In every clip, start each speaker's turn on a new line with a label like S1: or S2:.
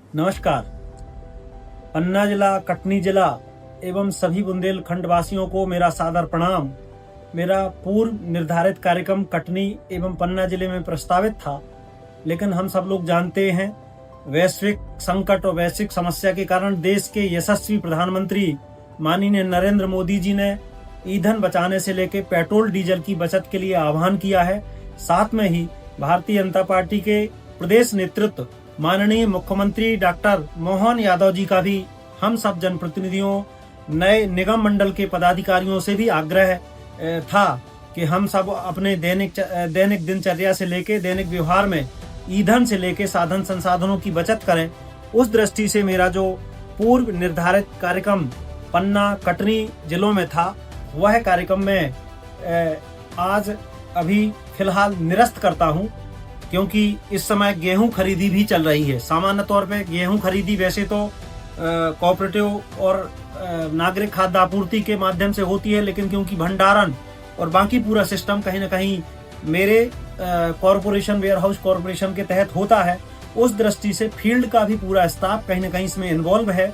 S1: नमस्कार। पन्ना जिला, कटनी जिला एवं सभी बुंदेलखंड वासियों को मेरा सादर प्रणाम। मेरा पूर्व निर्धारित कार्यक्रम कटनी एवं पन्ना जिले में प्रस्तावित था, लेकिन हम सब लोग जानते हैं वैश्विक संकट और वैश्विक समस्या के कारण देश के यशस्वी प्रधानमंत्री माननीय नरेंद्र मोदी जी ने ईंधन बचाने से लेकर पेट्रोल डीजल की बचत के लिए आह्वान किया है। साथ में ही भारतीय जनता पार्टी के प्रदेश नेतृत्व माननीय मुख्यमंत्री डॉक्टर मोहन यादव जी का भी हम सब जनप्रतिनिधियों, नए निगम मंडल के पदाधिकारियों से भी आग्रह था कि हम सब अपने दैनिक दिनचर्या से लेके दैनिक व्यवहार में ईंधन से लेके साधन संसाधनों की बचत करें। उस दृष्टि से मेरा जो पूर्व निर्धारित कार्यक्रम पन्ना, कटनी जिलों में था, वह कार्यक्रम में आज अभी फिलहाल निरस्त करता हूं, क्योंकि इस समय गेहूं खरीदी भी चल रही है। सामान्य तौर पे गेहूं खरीदी वैसे तो कोऑपरेटिव और नागरिक खाद्य आपूर्ति के माध्यम से होती है, लेकिन क्योंकि भंडारण और बाकी पूरा सिस्टम कहीं ना कहीं मेरे कॉरपोरेशन, वेयर हाउस कॉरपोरेशन के तहत होता है, उस दृष्टि से फील्ड का भी पूरा स्टाफ कहीं ना कहीं इसमें इन्वॉल्व है।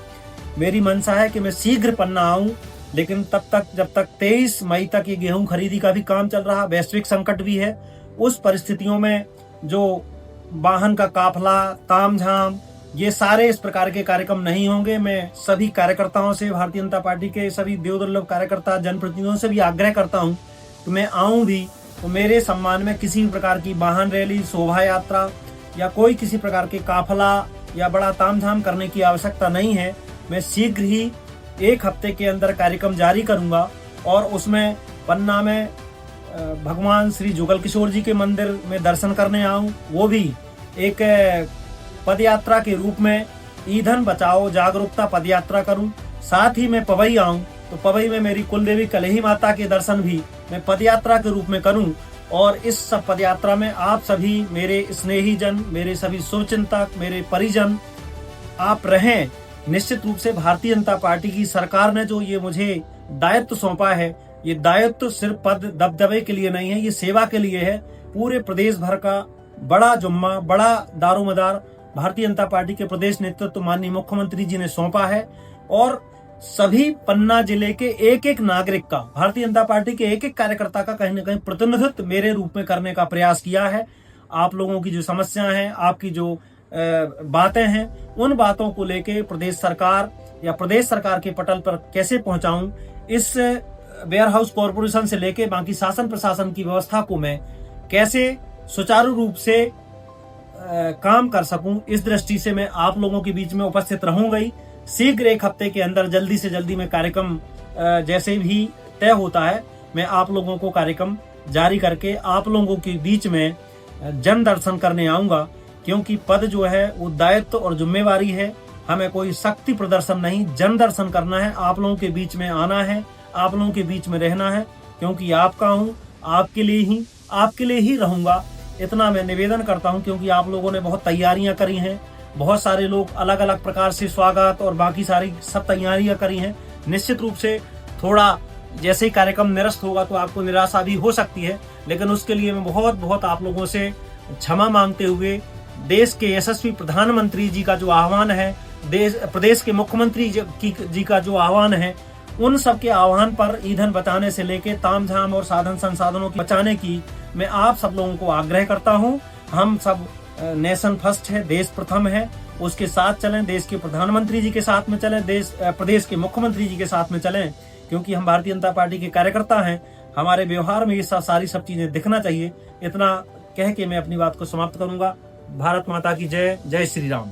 S1: मेरी मंशा है कि मैं शीघ्र पन्ना आऊं, लेकिन तब तक, जब तक 23 मई तक ये गेहूं खरीदी का भी काम चल रहा, वैश्विक संकट भी है, उस परिस्थितियों में जो वाहन का काफला, तामझाम, ये सारे इस प्रकार के कार्यक्रम नहीं होंगे। मैं सभी कार्यकर्ताओं से, भारतीय जनता पार्टी के सभी देवदुर्लभ कार्यकर्ता, जनप्रतिनिधियों से भी आग्रह करता हूं कि मैं आऊं भी तो मेरे सम्मान में किसी भी प्रकार की वाहन रैली, शोभा यात्रा या कोई किसी प्रकार के काफला या बड़ा तामझाम करने की आवश्यकता नहीं है। मैं शीघ्र ही 1 हफ्ते के अंदर कार्यक्रम जारी करूंगा और उसमें पन्ना में भगवान श्री जुगल किशोर जी के मंदिर में दर्शन करने आऊं, वो भी एक पदयात्रा के रूप में ईंधन बचाओ जागरूकता पदयात्रा करूं। साथ ही मैं पवई आऊं तो पवई में मेरी कुलदेवी कलही माता के दर्शन भी मैं पदयात्रा के रूप में करूं। और इस सब पदयात्रा में आप सभी मेरे स्नेही जन, मेरे सभी शुभचिंतक, मेरे परिजन आप रहें। निश्चित रूप से भारतीय जनता पार्टी की सरकार ने जो ये मुझे दायित्व सौंपा है, ये दायित्व सिर्फ पद दबदबे के लिए नहीं है, ये सेवा के लिए है। पूरे प्रदेश भर का बड़ा जुम्मा, बड़ा दारोमदार भारतीय जनता पार्टी के प्रदेश नेतृत्व माननीय मुख्यमंत्री जी ने सौंपा है और सभी पन्ना जिले के एक एक नागरिक का, भारतीय जनता पार्टी के एक एक कार्यकर्ता का कहीं न कहीं प्रतिनिधित्व मेरे रूप में करने का प्रयास किया है। आप लोगों की जो समस्याएं हैं, आपकी जो बातें हैं, उन बातों को लेके प्रदेश सरकार या प्रदेश सरकार के पटल पर कैसे पहुंचाऊं, इस वेयर हाउस कॉरपोरेशन से लेके बाकी शासन प्रशासन की व्यवस्था को मैं कैसे सुचारू रूप से काम कर सकूं, इस दृष्टि से मैं आप लोगों के बीच में उपस्थित रहूंगा ही। शीघ्र 1 हफ्ते के अंदर जल्दी से जल्दी में कार्यक्रम जैसे भी तय होता है, मैं आप लोगों को कार्यक्रम जारी करके आप लोगों के बीच में जन दर्शन करने आऊंगा। क्योंकि पद जो है वो दायित्व और जिम्मेवारी है, हमें कोई शक्ति प्रदर्शन नहीं, जन दर्शन करना है, आप लोगों के बीच में आना है, आप लोगों के बीच में रहना है, क्योंकि आपका हूँ, आपके लिए ही रहूंगा। इतना मैं निवेदन करता हूं, क्योंकि आप लोगों ने बहुत तैयारियां करी हैं, बहुत सारे लोग अलग अलग प्रकार से स्वागत और बाकी सारी सब तैयारियां करी हैं। निश्चित रूप से थोड़ा जैसे ही कार्यक्रम निरस्त होगा तो आपको निराशा भी हो सकती है, लेकिन उसके लिए मैं बहुत बहुत आप लोगों से क्षमा मांगते हुए, देश के यशस्वी प्रधानमंत्री जी का जो आह्वान है, प्रदेश के मुख्यमंत्री जी का जो आह्वान है, उन सब के आह्वान पर ईंधन बचाने से लेके तामझाम और साधन संसाधनों की बचाने की मैं आप सब लोगों को आग्रह करता हूं। हम सब नेशन फर्स्ट है, देश प्रथम है, उसके साथ चलें, देश के प्रधानमंत्री जी के साथ में चलें, प्रदेश के मुख्यमंत्री जी के साथ में चलें, क्योंकि हम भारतीय जनता पार्टी के कार्यकर्ता हैं। हमारे व्यवहार में ये सारी सब चीजें दिखना चाहिए। इतना कह के मैं अपनी बात को समाप्त करूंगा। भारत माता की जय। जय श्री राम।